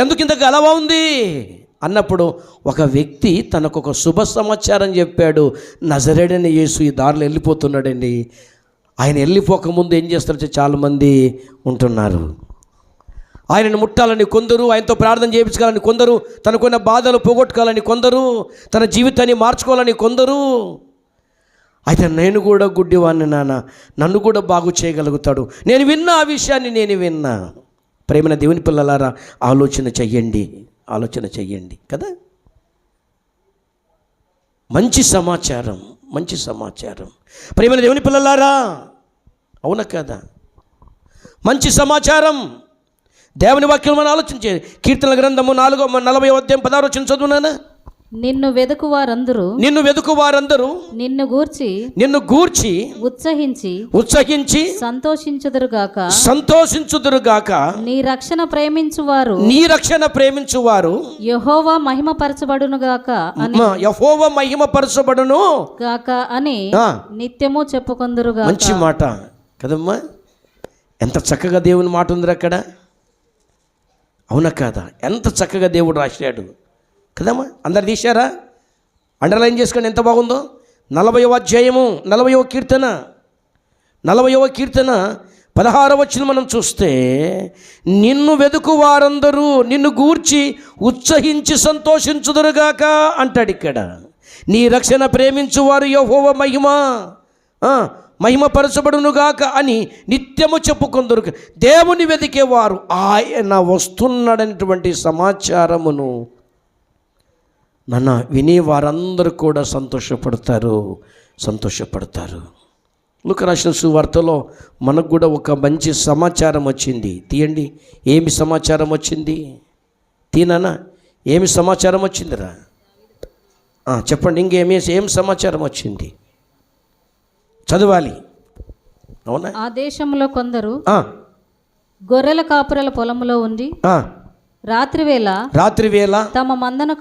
ఎందుకింత గలవ ఉంది అన్నప్పుడు ఒక వ్యక్తి తనకు ఒక శుభ సమాచారం చెప్పాడు. నజరేయుడైన యేసు ఈ దారిలో వెళ్ళిపోతున్నాడండి. ఆయన వెళ్ళిపోకముందు ఏం చేస్తారంటే చాలామంది ఉంటున్నారు. ఆయనను ముట్టాలని కొందరు, ఆయనతో ప్రార్థన చేయించుకోవాలని కొందరు, తనకున్న బాధలు పోగొట్టుకోవాలని కొందరు, తన జీవితాన్ని మార్చుకోవాలని కొందరు. అయితే నేను కూడా గుడ్డివాడిని నాన్న, నన్ను కూడా బాగు చేయగలుగుతాడు. నేను విన్నా ఆ విషయాన్ని విన్నా. ప్రేమైన దేవుని పిల్లలారా ఆలోచన చెయ్యండి కదా. మంచి సమాచారం, మంచి సమాచారం. ప్రియమైన దేవుని పిల్లలారా, అవునా కదా? మంచి సమాచారం. దేవుని వాక్యం మనం ఆలోచించే కీర్తనల గ్రంథము 40వ అధ్యాయం 16వ వచనం చదువునానా? నిన్ను వెదుకు వారందరూ నిన్ను గూర్చి ఉత్సహించి సంతోషించుదురుగాక. నీ రక్షణ ప్రేమించువారు యెహోవా మహిమపరచబడునుగాక అని నిత్యము చెప్పుకొందురుగాక. మంచి మాట కదమ్మా. ఎంత చక్కగా దేవుని మాట ఉంది అక్కడ, అవునా కాదా? ఎంత చక్కగా దేవుడు రాశాడు కదమ్మా. అందరు తీశారా? అండర్లైన్ చేసుకోండి, ఎంత బాగుందో. 40వ అధ్యాయము 40వ కీర్తన 16వ వచనం మనం చూస్తే, నిన్ను వెదుకు వారందరూ నిన్ను గూర్చి ఉత్సహించి సంతోషించుదురుగాక అంటాడు ఇక్కడ. నీ రక్షణ ప్రేమించువారు యెహోవా మహిమపరచబడునుగాక అని నిత్యము చెప్పుకొందురు. దేవుని వెదికేవారు ఆయన వస్తున్నాడనేటువంటి సమాచారమును విని వారందరూ కూడా సంతోషపడతారు. లూకా రాసిన సువార్తలో మనకు కూడా ఒక మంచి సమాచారం వచ్చింది. తీయండి, ఏమి సమాచారం వచ్చింది? తీనానా, ఏమి సమాచారం వచ్చిందిరా? చెప్పండి, ఏం సమాచారం వచ్చింది? చదవాలి. అవునా? ఆ దేశంలో కొందరు గొర్రెల కాపురల పొలంలో ఉండి రాత్రివేళ తమ మందను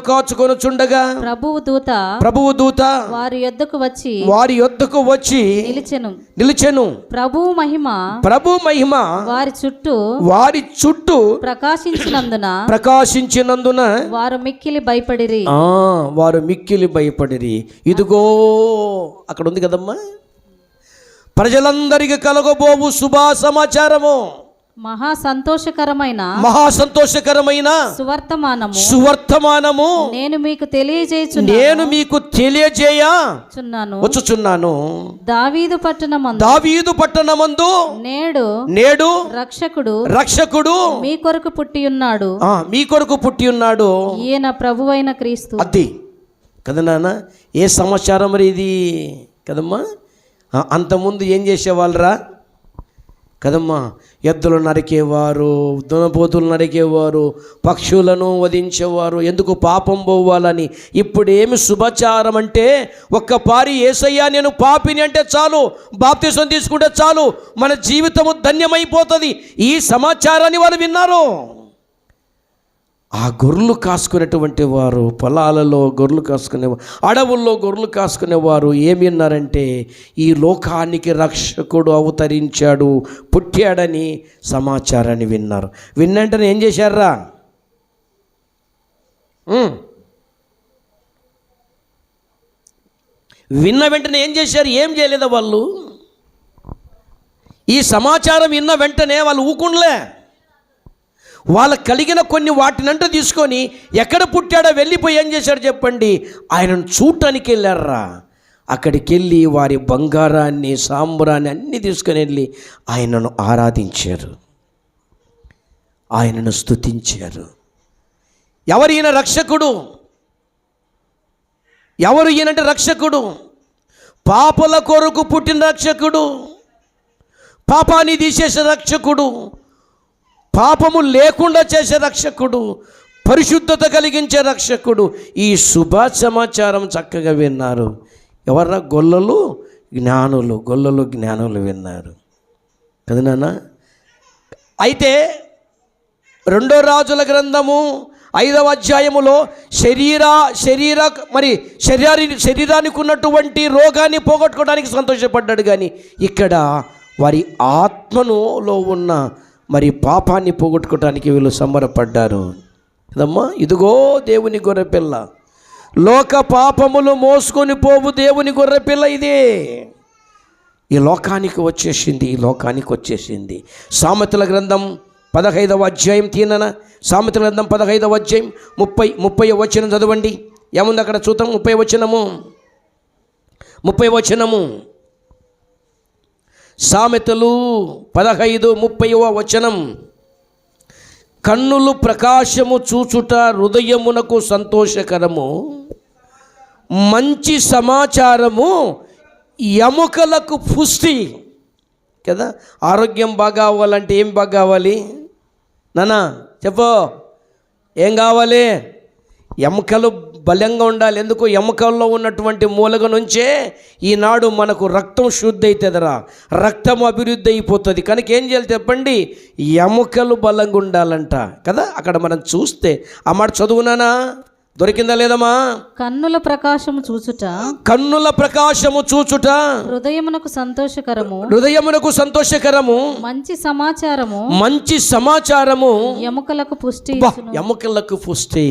కాచుకొనుచుండగా ప్రభువు దూత వారి యొద్దకు వచ్చి నిలిచెను. ప్రభువు మహిమ వారి చుట్టూ ప్రకాశించినందున వారు మిక్కిలి భయపడిరి. ఇదిగో అక్కడ ఉంది కదమ్మా, ప్రజలందరికీ కలగబోవు శుభ సమాచారము, మహా సంతోషకరమైన సువర్తమానము నేను మీకు తెలియజేయవచ్చుచున్నాను. దావీదు పట్టణమందు నేడు రక్షకుడు మీ కొరకు పుట్టి ఉన్నాడు. ఈయన ప్రభువైన క్రీస్తు. అది కదా నాన్న, ఏ సమాచారం మరి ఇది కదమ్మా. అంతకుముందు ఏం చేసేవాళ్ళరా కదమ్మా? ఎద్దులు నరికేవారు, దునపోతులు నరికేవారు, పక్షులను వధించేవారు. ఎందుకు? పాపం పోవాలని. ఇప్పుడు ఏమి శుభచారం అంటే, ఒక్కపారి యేసయ్యా నేను పాపిని అంటే చాలు, బాప్తిసం తీసుకుంటే చాలు, మన జీవితము ధన్యమైపోతుంది. ఈ సమాచారాన్ని వాళ్ళు విన్నారు. ఆ గొర్రెలు కాసుకునేటువంటి వారు, పొలాలలో గొర్రెలు కాసుకునేవారు, అడవుల్లో గొర్రెలు కాసుకునేవారు ఏమి విన్నారంటే, ఈ లోకానికి రక్షకుడు అవతరించాడు, పుట్టాడని సమాచారాన్ని విన్నారు. విన్నంటనే ఏం చేశారా? విన్న వెంటనే ఏం చేశారు? ఏం చేయలేదా వాళ్ళు? ఈ సమాచారం విన్న వెంటనే వాళ్ళు ఊకుండలే. వాళ్ళకు కలిగిన కొన్ని వాటినంటూ తీసుకొని ఎక్కడ పుట్టాడో వెళ్ళిపోయి ఏం చేశాడు చెప్పండి? ఆయనను చూడటానికి వెళ్ళారా. అక్కడికి వెళ్ళి వారి బంగారాన్ని, సాంబ్రాన్ని అన్నీ తీసుకొని వెళ్ళి ఆయనను ఆరాధించారు, ఆయనను స్తుతించారు. ఎవరు ఈయన? రక్షకుడు. ఎవరు ఈయనంటే రక్షకుడు, పాపుల కొరకు పుట్టిన రక్షకుడు, పాపాన్ని తీసేసే రక్షకుడు, పాపము లేకుండా చేసే రక్షకుడు, పరిశుద్ధత కలిగించే రక్షకుడు. ఈ శుభ సమాచారం చక్కగా విన్నారు. ఎవర్రా? గొల్లలు జ్ఞానులు విన్నారు కదా నాన్న. అయితే 2 రాజుల గ్రంథము 5వ అధ్యాయములో శరీరానికి ఉన్నటువంటి రోగాన్ని పోగొట్టుకోవడానికి సంతోషపడ్డాడు. కానీ ఇక్కడ వారి ఆత్మలో ఉన్న పాపాన్ని పోగొట్టుకోవడానికి వీళ్ళు సంబరపడ్డారు కదమ్మా. ఇదిగో దేవుని గొర్రెపిల్ల, లోక పాపములు మోసుకొని పోవు దేవుని గొర్రెపిల్ల ఇదే. ఈ లోకానికి వచ్చేసింది. సామెతల గ్రంథం 15వ అధ్యాయం తీనన. సామెతల గ్రంథం 15వ అధ్యాయం 30వ వచనం చదవండి. ఏముంది అక్కడ చూద్దాం. 30వ వచనము సామెతలు 15:30వ వచనం. కన్నులు ప్రకాశము చూచుట హృదయమునకు సంతోషకరము, మంచి సమాచారము ఎముకలకు పుష్టి కదా. ఆరోగ్యం బాగా అవ్వాలంటే ఏం బాగా కావాలి నానా చెప్పు, ఏం కావాలి? ఎముకలు బలంగా ఉండాలి. ఎందుకు? ఎముకల్లో ఉన్నటువంటి మూలక నుంచే ఈనాడు మనకు రక్తం శుద్ధి అవుతుందిరా, రక్తం అభివృద్ధి అయిపోతుంది. కనుక ఏం చేయాలి చెప్పండి? ఎముకలు బలంగా ఉండాలంట కదా. అక్కడ మనం చూస్తే ఆ మాట చదువునానా, దొరికిందా లేదమ్మా? కన్నుల ప్రకాశము చూచుట, కన్నుల ప్రకాశము చూచుట హృదయమునకు సంతోషకరము, హృదయమునకు సంతోషకరము, మంచి సమాచారము, మంచి సమాచారము ఎముకలకు పుష్టి. ఎముకలకు పుష్టి,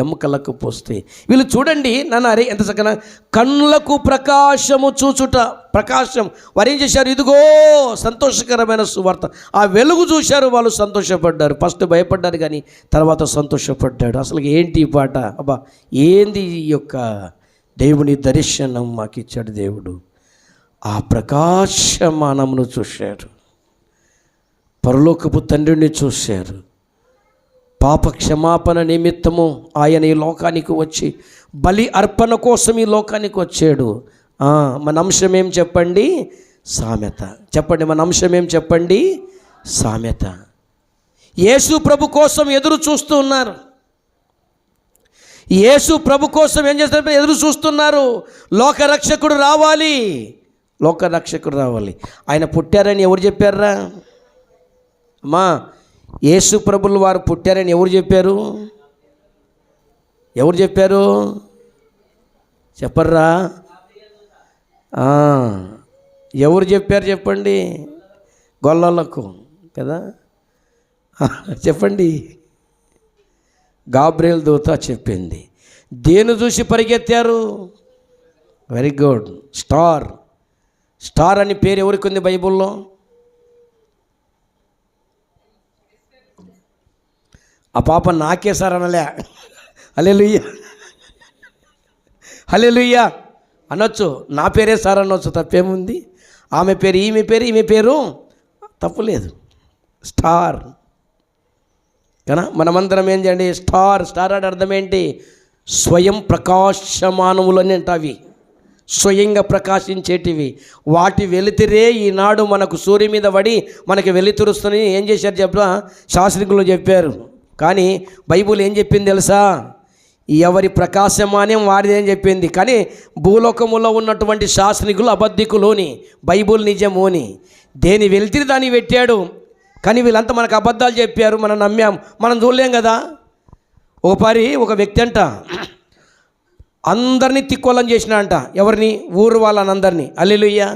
ఎముకలకు పుష్టి. వీళ్ళు చూడండి నాన్న, అరే ఎంత చక్కగా కన్నులకు ప్రకాశము చూచుట. ప్రకాశం వారు ఏం చేశారు? ఇదిగో సంతోషకరమైన సువార్త. ఆ వెలుగు చూశారు, వాళ్ళు సంతోషపడ్డారు. ఫస్ట్ భయపడ్డారు కానీ తర్వాత సంతోషపడ్డాడు. అసలు ఏంటి ఈ పాట? అబ్బా ఏంది ఈ యొక్క దేవుని దర్శనం మాకు ఇచ్చాడు దేవుడు. ఆ ప్రకాశమానమును చూశారు, పరలోకపు తండ్రిని చూశారు. పాప క్షమాపణ నిమిత్తము ఆయన ఈ లోకానికి వచ్చి బలి అర్పణ కోసం ఈ లోకానికి వచ్చాడు. మన అంశం ఏం చెప్పండి? సామెత. చెప్పండి, మన అంశం ఏం చెప్పండి? సామెత. యేసు ప్రభు కోసం ఎదురు చూస్తూ ఉన్నారు. యేసు ప్రభు కోసం ఏం చేస్తారు? ఎదురు చూస్తున్నారు. లోకరక్షకుడు రావాలి, లోకరక్షకుడు రావాలి. ఆయన పుట్టారని ఎవరు చెప్పారా అమ్మా? యేసు ప్రభులు వారు పుట్టారని ఎవరు చెప్పారు? ఎవరు చెప్పారు చెప్పర్రా? ఎవరు చెప్పారు చెప్పండి? గొల్లలకు కదా. చెప్పండి, గాబ్రియల్ దూత చెప్పింది. దేని చూసి పరిగెత్తారు? Very good, star. స్టార్ అని పేరు ఎవరికి ఉంది బైబిల్లో? ఆ పాప నాకే సార్ అనలే. హల్లెలూయా, హల్లెలూయా అనొచ్చు. నా పేరే సార్ అనొచ్చు, తప్పేముంది? ఆమె పేరు, ఈమె పేరు తప్పులేదు. స్టార్ కదా. మనమందరం ఏం చేయండి? స్టార్. స్టార్ అంటే అర్థం ఏంటి? స్వయం ప్రకాశమానములు అని అంటే అవి స్వయంగా ప్రకాశించేటివి. వాటి వెలుతురే ఈనాడు మనకు సూర్యుని మీద పడి మనకి వెలుతురుస్తుంది. ఏం చేశారు చెప్పా? శాస్త్రికులు చెప్పారు. కానీ బైబుల్ ఏం చెప్పింది తెలుసా? ఎవరి ప్రకాశమానం వారిది అని చెప్పింది. కానీ భూలోకములో ఉన్నటువంటి శాస్త్రికులు అబద్ధికులోని, బైబుల్ నిజమోని. దేని వెలుతురి దాన్ని పెట్టాడు. కానీ వీళ్ళంతా మనకు అబద్ధాలు చెప్పారు, మనం నమ్మాం. మనం చూడలేం కదా. ఒక వ్యక్తి అంట అందరినీ తిక్కోలని చేసినాడంట. ఎవరిని? ఊరు వాళ్ళని అందరినీ. హల్లెలూయా.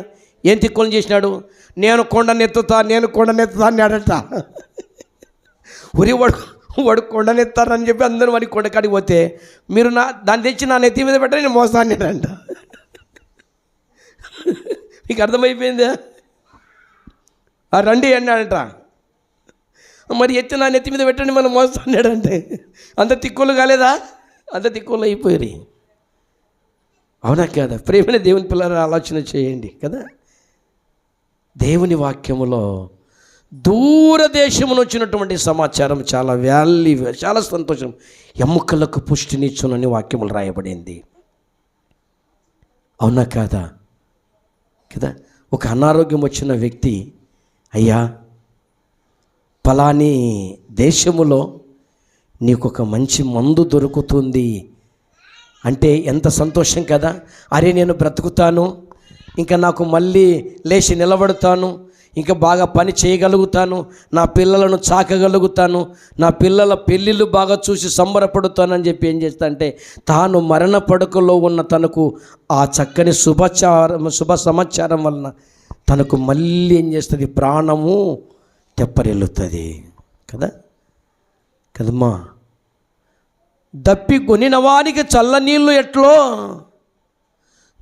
ఏం తిక్కోలని చేసినాడు? నేను కొండనెత్తుతా అన్నాడట. వాడు కొండనెత్తారని చెప్పి అందరూ వాడి కొండకాడికి పోతే, మీరు దాన్ని తెచ్చి నా నెత్తి మీద పెట్టని నేను మోస్తాను నేనంట. మీకు అర్థమైపోయిందా? రండి అన్నాడంట. మరి ఎత్తి నా నెత్తి మీద పెట్టండి మనం మోస్తాడాడంటే అంత తిక్కులు కాలేదా? అంత తిక్కులు అయిపోయి. అవునా కదా? ప్రేమైన దేవుని పిల్లలు ఆలోచన చేయండి కదా. దేవుని వాక్యములో దూరదేశమును వచ్చినటువంటి సమాచారం చాలా వాల్యూ, చాలా సంతోషం. ఎముకలకు పుష్టినిచ్చునని వాక్యములు రాయబడింది. అవునా కాదా? కదా. ఒక అనారోగ్యం వచ్చిన వ్యక్తి, అయ్యా ఫలాని దేశములో నీకు ఒక మంచి మందు దొరుకుతుంది అంటే ఎంత సంతోషం కదా. అరే నేను బ్రతుకుతాను, ఇంకా నాకు మళ్ళీ లేచి నిలబడతాను, ఇంకా బాగా పని చేయగలుగుతాను, నా పిల్లలను చాకగలుగుతాను, నా పిల్లల పెళ్ళిళ్ళు బాగా చూసి సంబరపడుతానని చెప్పి ఏం చేస్తా అంటే తాను మరణ పడకలో ఉన్న తనకు ఆ చక్కని శుభ సమాచారం వలన తనకు మళ్ళీ ఏం చేస్తుంది? ప్రాణము తెప్పరిల్లుతుంది కదా. కదమ్మా. దప్పి కొనిన వారికి చల్లనీళ్ళు ఎట్లో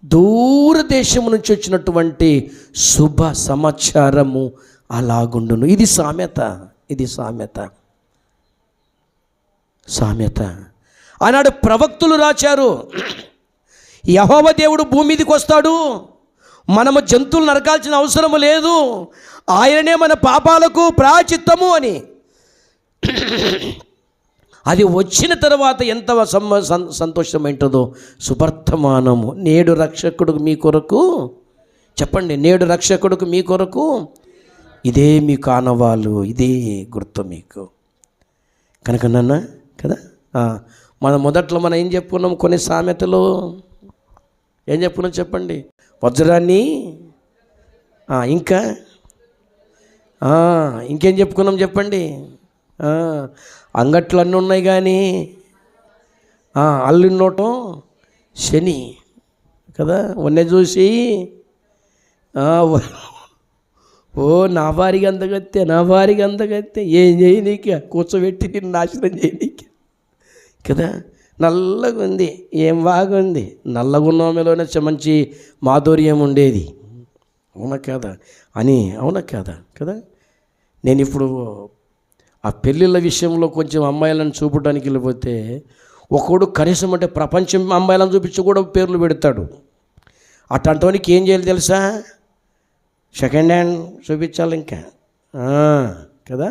దూరదేశం నుంచి వచ్చినటువంటి శుభ సమాచారము అలాగుండును. ఇది సామెత, ఇది సామెత. సామెత ఆనాడు ప్రవక్తులు రాశారు, యెహోవా దేవుడు భూమి మీదకి వస్తాడు, మనము జంతువులు నరకాల్సిన అవసరం లేదు, ఆయననే మన పాపాలకు ప్రాయశ్చిత్తము అని. అది వచ్చిన తర్వాత ఎంత సంతోషం ఏంటదో సువర్తమానము. నేడు రక్షకుడు మీ కొరకు, చెప్పండి, నేడు రక్షకుడుకు మీ కొరకు ఇదే మీకు ఆనవాళ్ళు, ఇదే గుర్తు మీకు. కనుక నాన్న కదా, మన మొదట్లో మనం ఏం చెప్పుకున్నాం, కొన్ని సామెతలు ఏం చెప్పుకున్నాం చెప్పండి. వజ్రాన్ని ఇంకా ఇంకేం చెప్పుకున్నాం చెప్పండి. అంగట్లు అన్నీ ఉన్నాయి కానీ అల్లు నోటం శని కదా. ఉన్నే చూసి ఓ నా వారికి అందగత్తే ఏం చేయనీక, కూర్చోబెట్టి నేను నాశనం చేయనీక కదా. నల్లగా ఉంది, ఏం బాగుంది, నల్లగా ఉన్నలోనే మంచి మాధుర్యం ఉండేది, అవునా కాదా అని, అవునా కాదా కదా. నేను ఇప్పుడు ఆ పెళ్ళిళ్ళ విషయంలో కొంచెం అమ్మాయిలను చూపడానికి వెళ్ళిపోతే ఒకడు కనీసం అంటే ప్రపంచం అమ్మాయిలను చూపించి కూడా పేర్లు పెడతాడు. అట్లాంటివానికి ఏం చేయాలి తెలుసా, సెకండ్ హ్యాండ్ చూపించాలి ఇంకా కదా.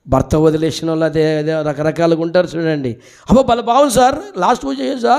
భర్త వదిలేసిన వాళ్ళు అదే రకరకాలుగా ఉంటారు చూడండి. అబ్బా భలే బాగుంది సార్, లాస్ట్ పూజ చేయండి సార్,